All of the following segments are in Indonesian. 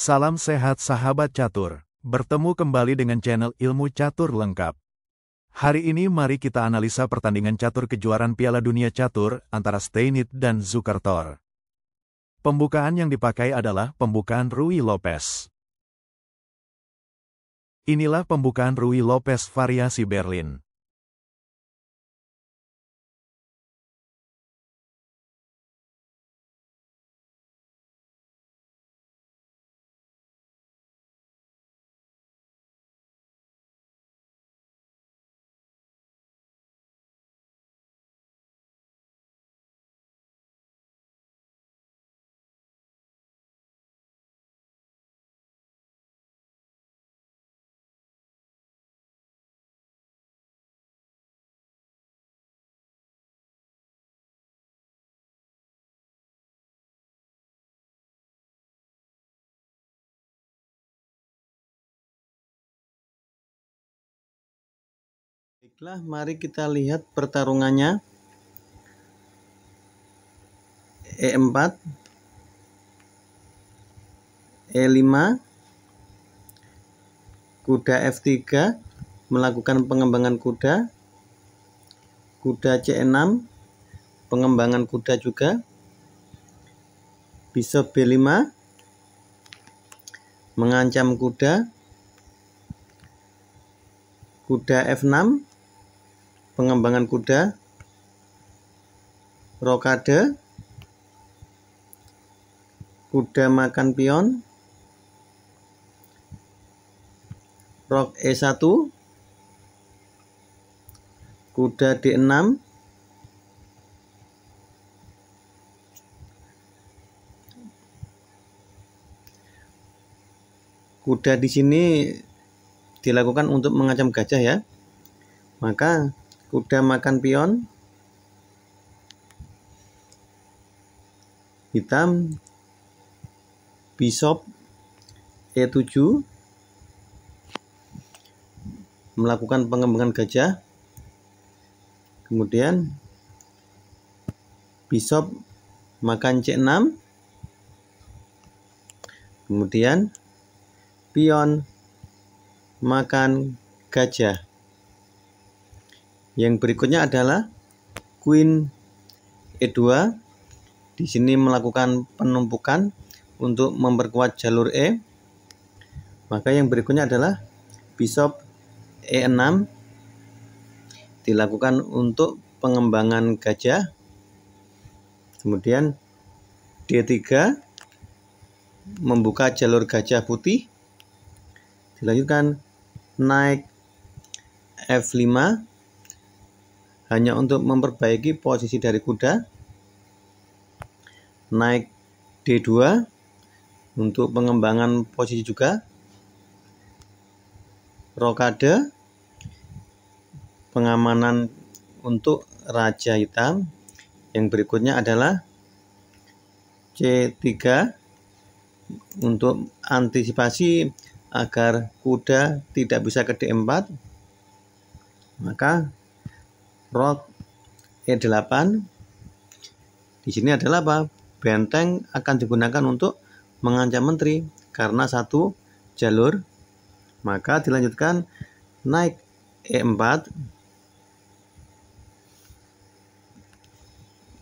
Salam sehat sahabat catur. Bertemu kembali dengan channel Ilmu Catur Lengkap. Hari ini mari kita analisa pertandingan catur kejuaraan Piala Dunia Catur antara Steinitz dan Zukertor. Pembukaan yang dipakai adalah pembukaan Ruy Lopez. Inilah pembukaan Ruy Lopez variasi Berlin. Baiklah, mari kita lihat pertarungannya. E4, E5, kuda F3, melakukan pengembangan kuda, kuda C6, pengembangan kuda juga, bishop B5, mengancam kuda, kuda F6, pengembangan kuda, rokade, kuda makan pion, rok E1, kuda D6, kuda di sini dilakukan untuk mengancam gajah ya. Maka kuda makan pion, hitam, bishop E7, melakukan pengembangan gajah, kemudian bishop makan C6, kemudian pion makan gajah. Yang berikutnya adalah Queen E2. Di sini melakukan penumpukan untuk memperkuat jalur E. Maka yang berikutnya adalah Bishop E6, dilakukan untuk pengembangan gajah. Kemudian D3, membuka jalur gajah putih. Dilanjutkan naik F5, hanya untuk memperbaiki posisi dari kuda. Naik D2 untuk pengembangan posisi juga. Rokade, pengamanan untuk raja hitam. Yang berikutnya adalah C3 untuk antisipasi agar kuda tidak bisa ke D4. Maka rok E8. Di sini adalah apa? Benteng akan digunakan untuk mengancam menteri karena satu jalur. Maka dilanjutkan naik E4,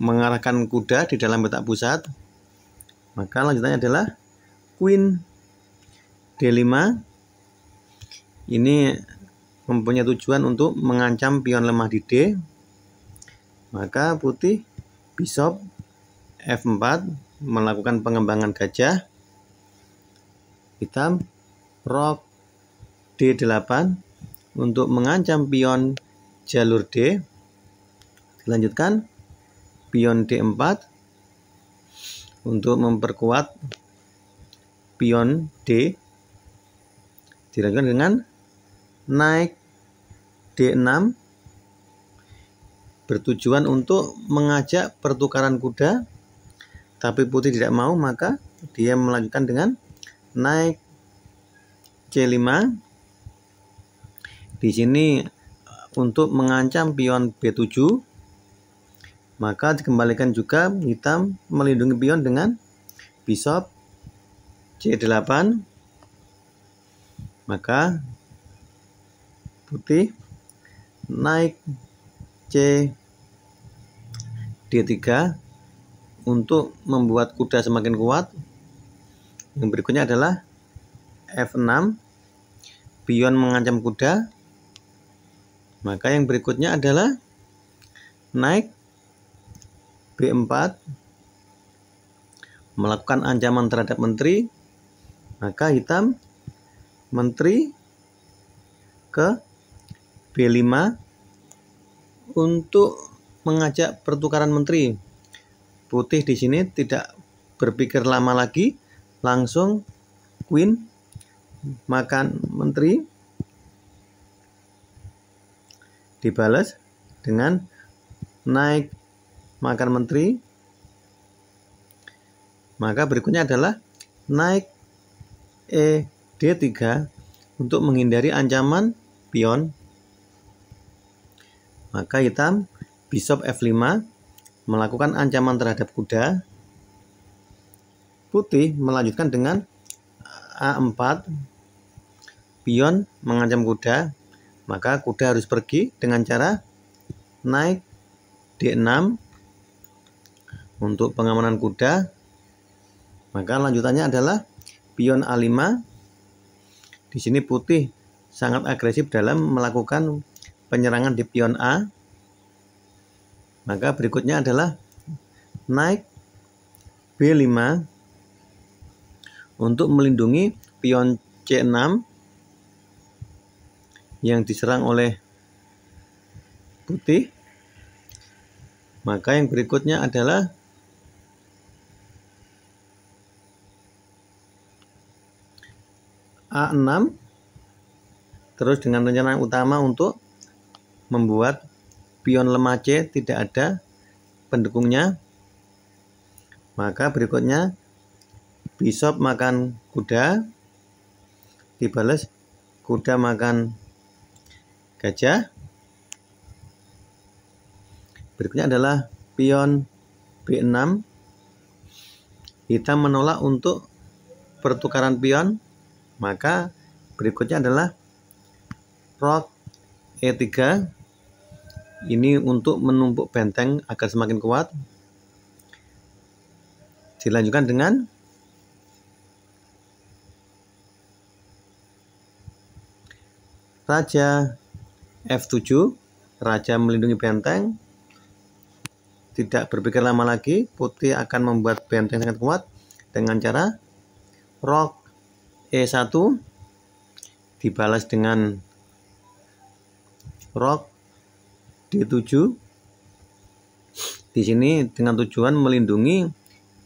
mengarahkan kuda di dalam petak pusat. Maka lanjutannya adalah Queen D5. Ini mempunyai tujuan untuk mengancam pion lemah di D. Maka putih bishop F4, melakukan pengembangan gajah. Hitam rok D8 untuk mengancam pion jalur D. Dilanjutkan pion D4 untuk memperkuat pion D. Dilanjutkan dengan naik D6, bertujuan untuk mengajak pertukaran kuda, tapi putih tidak mau, maka dia melanjutkan dengan naik C5. Di sini untuk mengancam pion B7, maka dikembalikan juga hitam melindungi pion dengan bishop C8, maka putih naik C D3 untuk membuat kuda semakin kuat. Yang berikutnya adalah F6, pion mengancam kuda. Maka yang berikutnya adalah naik B4, melakukan ancaman terhadap menteri. Maka hitam menteri ke B5 untuk mengajak pertukaran menteri. Putih di sini tidak berpikir lama lagi, langsung queen makan menteri, dibalas dengan naik makan menteri. Maka berikutnya adalah naik E D3 untuk menghindari ancaman pion. Maka hitam bishop F5 melakukan ancaman terhadap kuda. Putih melanjutkan dengan A4, pion mengancam kuda. Maka kuda harus pergi dengan cara naik D6 untuk pengamanan kuda. Maka lanjutannya adalah pion A5. Di sini putih sangat agresif dalam melakukan penyerangan di pion A. Maka berikutnya adalah naik B5 untuk melindungi pion C6 yang diserang oleh putih. Maka yang berikutnya adalah A6, terus dengan rencana utama untuk membuat pion lemah C tidak ada pendukungnya. Maka berikutnya bishop makan kuda, dibalas kuda makan gajah. Berikutnya adalah pion B6. Hitam menolak untuk pertukaran pion. Maka berikutnya adalah rook E3. Ini untuk menumpuk benteng agar semakin kuat. Dilanjutkan dengan raja F7. Raja melindungi benteng. Tidak berpikir lama lagi, putih akan membuat benteng sangat kuat dengan cara rook E1 dibalas dengan rook D7. Di sini dengan tujuan melindungi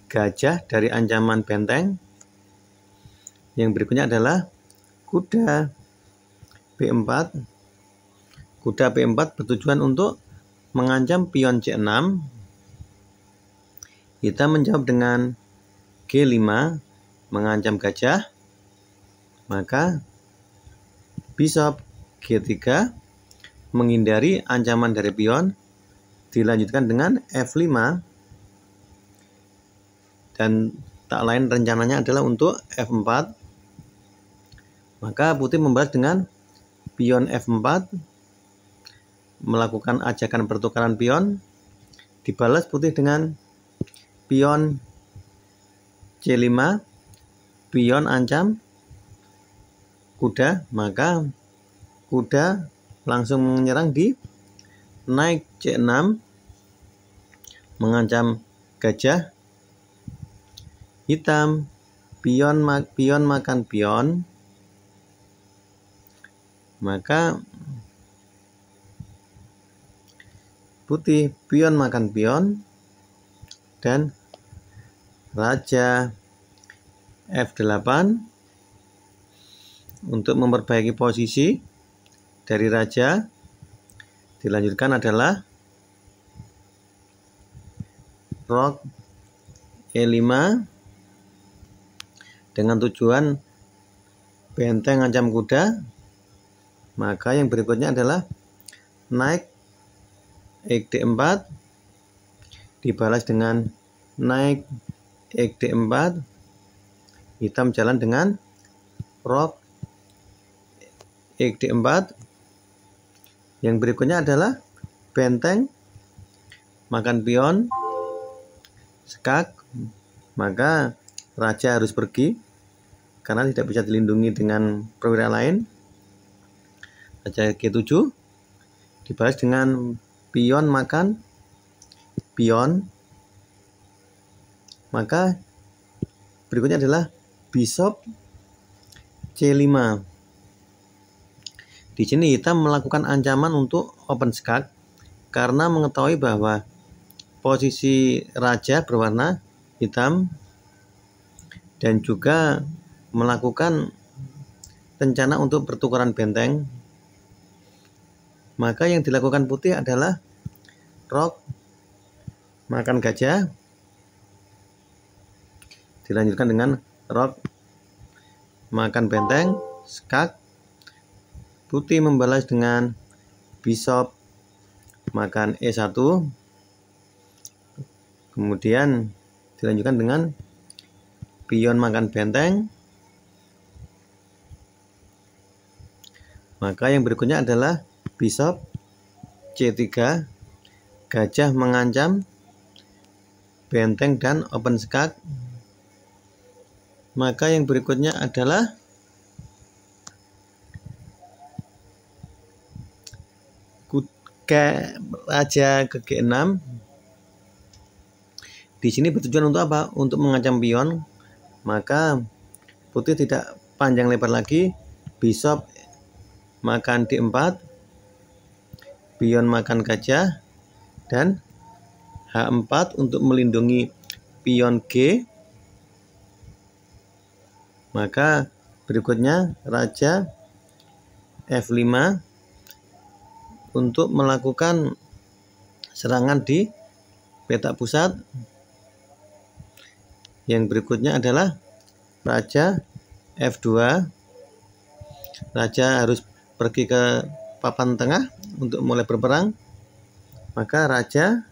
gajah dari ancaman benteng. Yang berikutnya adalah kuda B4. Kuda B4 bertujuan untuk mengancam pion C6. Hitam menjawab dengan G5 mengancam gajah. Maka bishop G3 menghindari ancaman dari pion. Dilanjutkan dengan F5. Dan tak lain rencananya adalah untuk F4. Maka putih membalas dengan pion F4, melakukan ajakan pertukaran pion. Dibalas putih dengan pion C5, pion ancam kuda. Maka kuda langsung menyerang di naik C6 mengancam gajah. Hitam pion makan pion. Maka putih pion makan pion dan raja F8 untuk memperbaiki posisi dari raja. Dilanjutkan adalah rook E5 dengan tujuan benteng ancam kuda. Maka yang berikutnya adalah naik D4 dibalas dengan naik D4. hitam jalan dengan rok d4. Yang berikutnya adalah benteng makan pion skak, maka raja harus pergi karena tidak bisa dilindungi dengan perwira lain. Raja G7 dibalas dengan pion makan pion, maka berikutnya adalah bishop C5. Di sini hitam melakukan ancaman untuk open skak karena mengetahui bahwa posisi raja berwarna hitam dan juga melakukan rencana untuk pertukaran benteng. Maka yang dilakukan putih adalah rok makan gajah, dilanjutkan dengan rok makan benteng skak. Putih membalas dengan bishop makan E1, kemudian dilanjutkan dengan pion makan benteng. Maka yang berikutnya adalah bishop C3, gajah mengancam benteng dan open skak. Maka yang berikutnya adalah raja ke G6. Di sini bertujuan untuk apa? Untuk mengancam pion. Maka putih tidak panjang lebar lagi, bishop makan D4, pion makan gajah, dan H4 untuk melindungi pion G. Maka berikutnya raja F5 untuk melakukan serangan di petak pusat. Yang berikutnya adalah raja F2. Raja harus pergi ke papan tengah untuk mulai berperang. Maka raja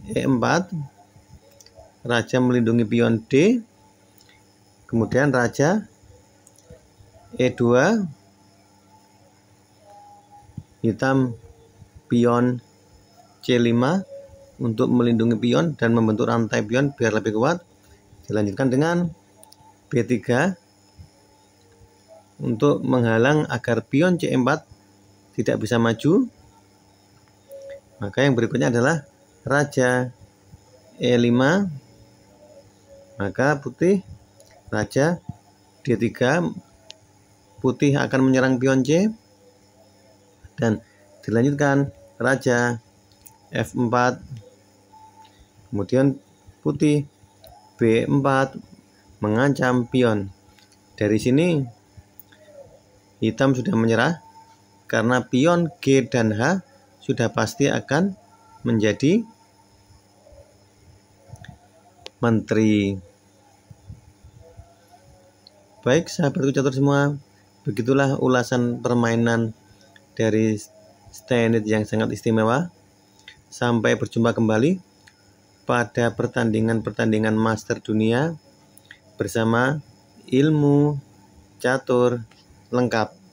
E4, raja melindungi pion D, kemudian raja E2, hitam pion C5 untuk melindungi pion dan membentuk rantai pion biar lebih kuat. Dilanjutkan dengan B3 untuk menghalang agar pion C4 tidak bisa maju. Maka yang berikutnya adalah raja E5, maka putih raja D3, putih akan menyerang pion C, dan dilanjutkan raja F4, kemudian putih B4 mengancam pion. Dari sini hitam sudah menyerah karena pion G dan H sudah pasti akan menjadi menteri. Baik sahabatku catur semua, begitulah ulasan permainan dari Steinit yang sangat istimewa. Sampai berjumpa kembali pada pertandingan-pertandingan master dunia bersama ilmu catur lengkap.